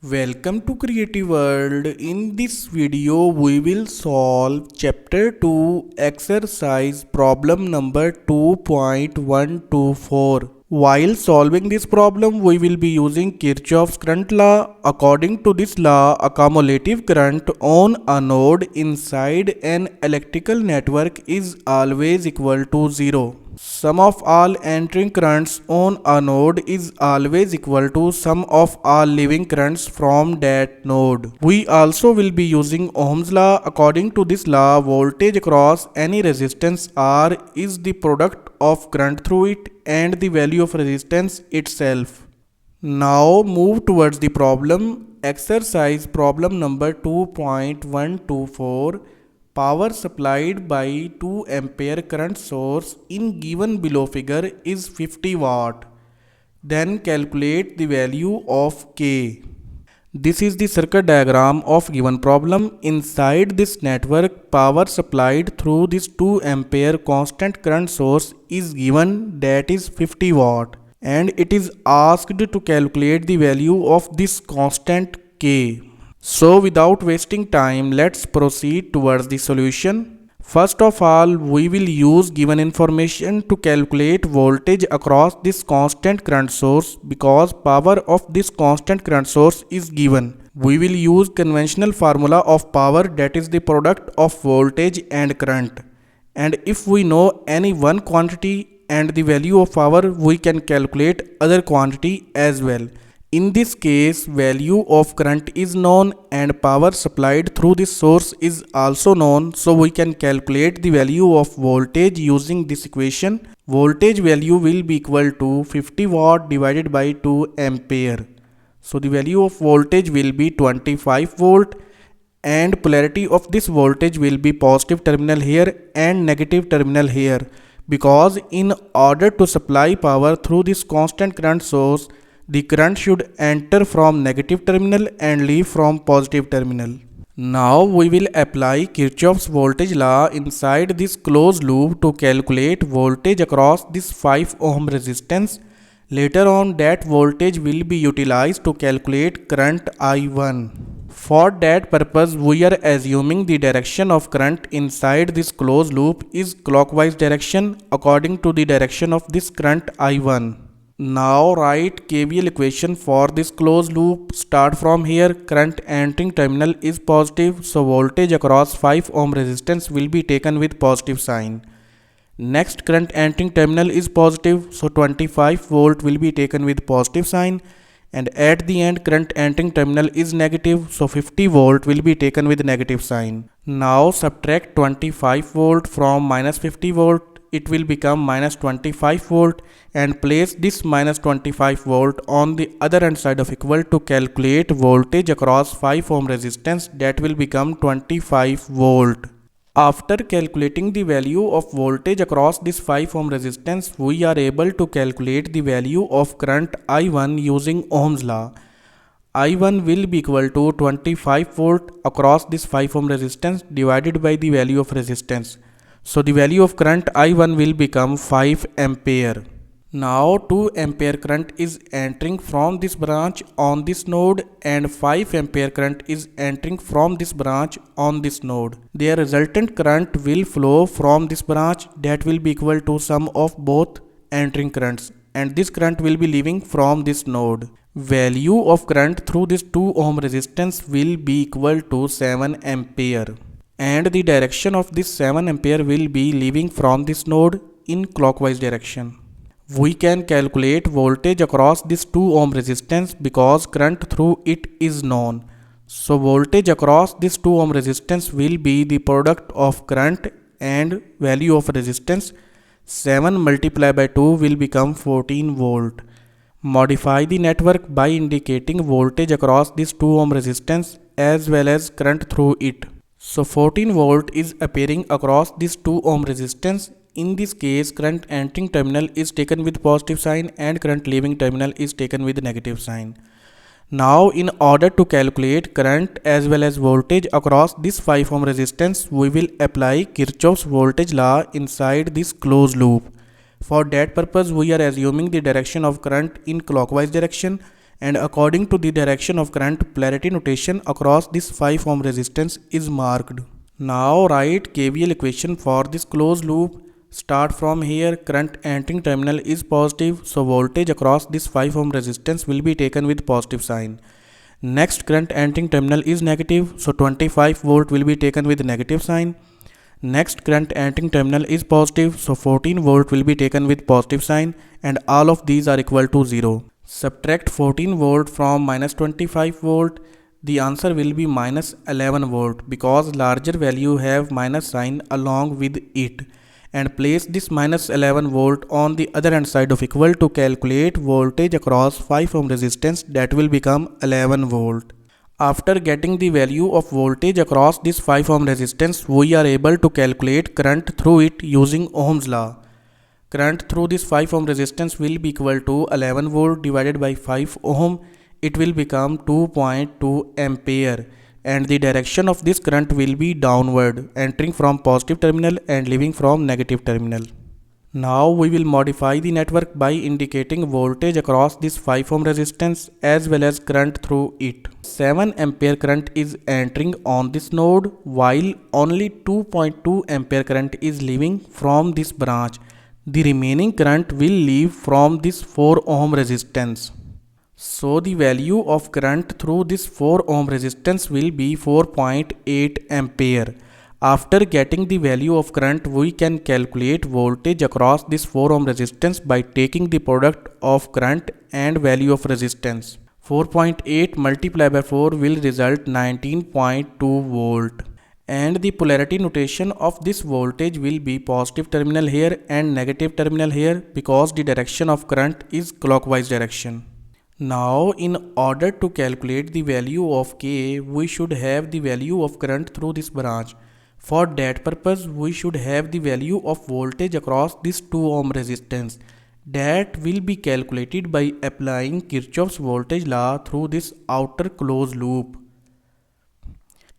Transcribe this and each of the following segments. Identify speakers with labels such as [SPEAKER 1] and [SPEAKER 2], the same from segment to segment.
[SPEAKER 1] Welcome to Creative World. In this video, we will solve Chapter 2 exercise problem number 2.124. While solving this problem, we will be using Kirchoff's current law. According to this law, a cumulative current on a node inside an electrical network is always equal to 0. Sum of all entering currents on a node is always equal to sum of all leaving currents from that node. We also will be using Ohm's law. According to this law, voltage across any resistance R is the product of current through it and the value of resistance itself. Now move towards the problem. Exercise problem number 2.124. Power supplied by 2 ampere current source in given below figure is 50 watt. Then calculate the value of K. This is the circuit diagram of given problem. Inside this network, power supplied through this 2 ampere constant current source is given, that is 50 watt, and it is asked to calculate the value of this constant K. So without wasting time, let's proceed towards the solution. First of all, we will use given information to calculate voltage across this constant current source because power of this constant current source is given. We will use conventional formula of power, that is the product of voltage and current. And if we know any one quantity and the value of power, we can calculate other quantity as well. In this case, value of current is known and power supplied through this source is also known, so we can calculate the value of voltage using this equation. Voltage value will be equal to 50 watt divided by 2 ampere. So the value of voltage will be 25 volt and polarity of this voltage will be positive terminal here and negative terminal here, because in order to supply power through this constant current source, the current should enter from negative terminal and leave from positive terminal. Now we will apply Kirchoff's voltage law inside this closed loop to calculate voltage across this 5 ohm resistance. Later on, that voltage will be utilized to calculate current I1. For that purpose, we are assuming the direction of current inside this closed loop is clockwise direction according to the direction of this current I1. Now write KVL equation for this closed loop. Start from here. Current entering terminal is positive, so voltage across 5 ohm resistance will be taken with positive sign. Next, current entering terminal is positive, so 25 volt will be taken with positive sign. And at the end, current entering terminal is negative, so 50 volt will be taken with negative sign. Now subtract 25 volt from minus 50 volt. It will become minus 25 volt, and place this minus 25 volt on the other hand side of equal to calculate voltage across 5 ohm resistance, that will become 25 volt. After calculating the value of voltage across this 5 ohm resistance, we are able to calculate the value of current I1 using Ohm's law. I1 will be equal to 25 volt across this 5 ohm resistance divided by the value of resistance. So the value of current I1 will become 5 ampere. Now 2 ampere current is entering from this branch on this node and 5 ampere current is entering from this branch on this node. Their resultant current will flow from this branch, that will be equal to sum of both entering currents, and this current will be leaving from this node. Value of current through this 2 ohm resistance will be equal to 7 ampere. And the direction of this 7 ampere will be leaving from this node in clockwise direction. We can calculate voltage across this 2 ohm resistance because current through it is known. So voltage across this 2 ohm resistance will be the product of current and value of resistance. 7 multiplied by 2 will become 14 volt. Modify the network by indicating voltage across this 2 ohm resistance as well as current through it. So 14 volt is appearing across this 2 ohm resistance. In this case, current entering terminal is taken with positive sign and current leaving terminal is taken with negative sign. Now in order to calculate current as well as voltage across this 5 ohm resistance, we will apply Kirchoff's voltage law inside this closed loop. For that purpose, we are assuming the direction of current in clockwise direction and according to the direction of current, polarity notation across this 5 ohm resistance is marked. Now write KVL equation for this closed loop. Start from here. Current entering terminal is positive, so voltage across this 5 ohm resistance will be taken with positive sign. Next, current entering terminal is negative, so 25 volt will be taken with negative sign. Next, current entering terminal is positive, so 14 volt will be taken with positive sign, and all of these are equal to 0. Subtract 14 volt from minus 25 volt. The answer will be minus 11 volt because larger value have minus sign along with it. And place this minus 11 volt on the other hand side of equal to calculate voltage across 5 ohm resistance, that will become 11 volt. After getting the value of voltage across this 5 ohm resistance, we are able to calculate current through it using Ohm's law. Current through this 5 ohm resistance will be equal to 11 volt divided by 5 ohm. It will become 2.2 ampere, and the direction of this current will be downward, entering from positive terminal and leaving from negative terminal. Now we will modify the network by indicating voltage across this 5 ohm resistance as well as current through it. 7 ampere current is entering on this node while only 2.2 ampere current is leaving from this branch. The remaining current will leave from this 4 ohm resistance. So the value of current through this 4 ohm resistance will be 4.8 ampere. After getting the value of current, we can calculate voltage across this 4 ohm resistance by taking the product of current and value of resistance. 4.8 multiplied by 4 will result 19.2 volt. And the polarity notation of this voltage will be positive terminal here and negative terminal here because the direction of current is clockwise direction. Now, in order to calculate the value of K, we should have the value of current through this branch. For that purpose, we should have the value of voltage across this 2 ohm resistance. That will be calculated by applying Kirchoff's voltage law through this outer closed loop.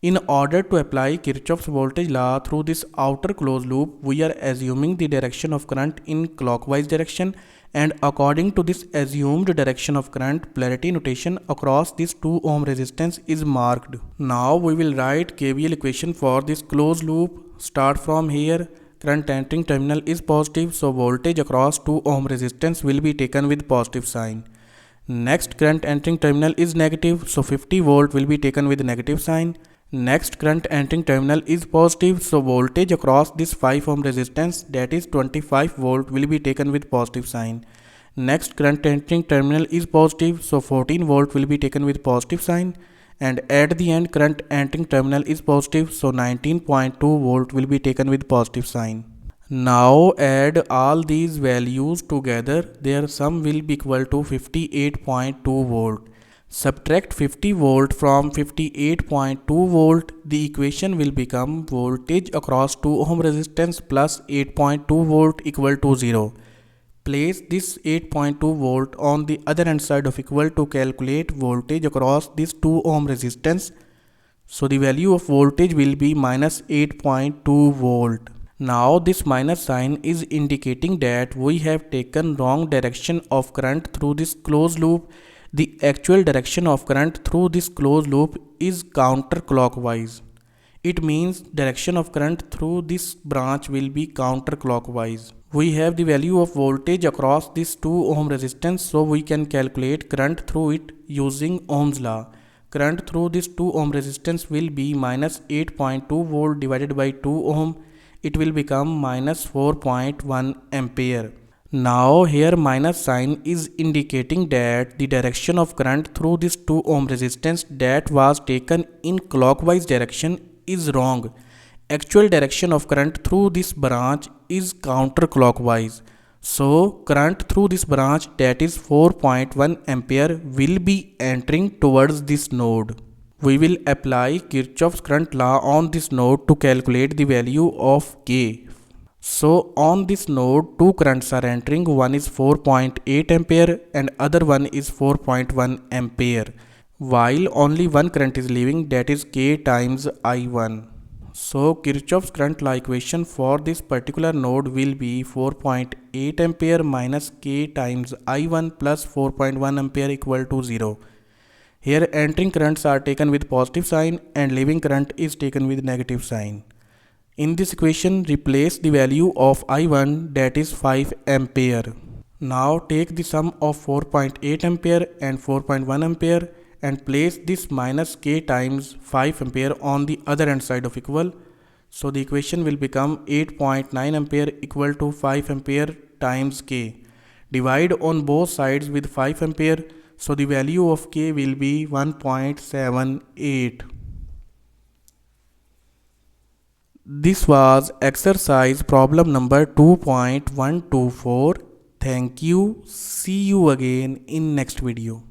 [SPEAKER 1] In order to apply Kirchoff's voltage law through this outer closed loop, we are assuming the direction of current in clockwise direction, and according to this assumed direction of current, polarity notation across this 2 ohm resistance is marked. Now we will write KVL equation for this closed loop. Start from here. Current entering terminal is positive, so voltage across 2 ohm resistance will be taken with positive sign. Next, current entering terminal is negative, so 50 volt will be taken with negative sign. Next, current entering terminal is positive, so voltage across this 5 ohm resistance, that is 25 volt, will be taken with positive sign. Next, current entering terminal is positive, so 14 volt will be taken with positive sign. And at the end, current entering terminal is positive, so 19.2 volt will be taken with positive sign. Now add all these values together. Their sum will be equal to 58.2 volt. Subtract 50 volt from 58.2 volt. The equation will become voltage across 2 ohm resistance plus 8.2 volt equal to 0. Place this 8.2 volt on the other hand side of equal to calculate voltage across this 2 ohm resistance. So the value of voltage will be minus 8.2 volt. Now this minus sign is indicating that we have taken wrong direction of current through this closed loop. The actual direction of current through this closed loop is counterclockwise. It means direction of current through this branch will be counterclockwise. We have the value of voltage across this 2 ohm resistance, so we can calculate current through it using Ohm's law. Current through this 2 ohm resistance will be minus 8.2 volt divided by 2 ohm. It will become minus 4.1 ampere. Now here minus sign is indicating that the direction of current through this 2 ohm resistance that was taken in clockwise direction is wrong. Actual direction of current through this branch is counterclockwise. So current through this branch, that is 4.1 ampere, will be entering towards this node. We will apply Kirchoff's current law on this node to calculate the value of K. So on this node, two currents are entering. One is 4.8 ampere and other one is 4.1 ampere. While only one current is leaving, that is K times I1. So Kirchhoff's current law equation for this particular node will be 4.8 ampere minus K times I1 plus 4.1 ampere equal to 0. Here entering currents are taken with positive sign and leaving current is taken with negative sign. In this equation, replace the value of I1, that is 5 ampere. Now take the sum of 4.8 ampere and 4.1 ampere and place this minus K times 5 ampere on the other hand side of equal. So the equation will become 8.9 ampere equal to 5 ampere times K. Divide on both sides with 5 ampere. So the value of K will be 1.78. This was exercise problem number 2.124. Thank you. See you again in next video.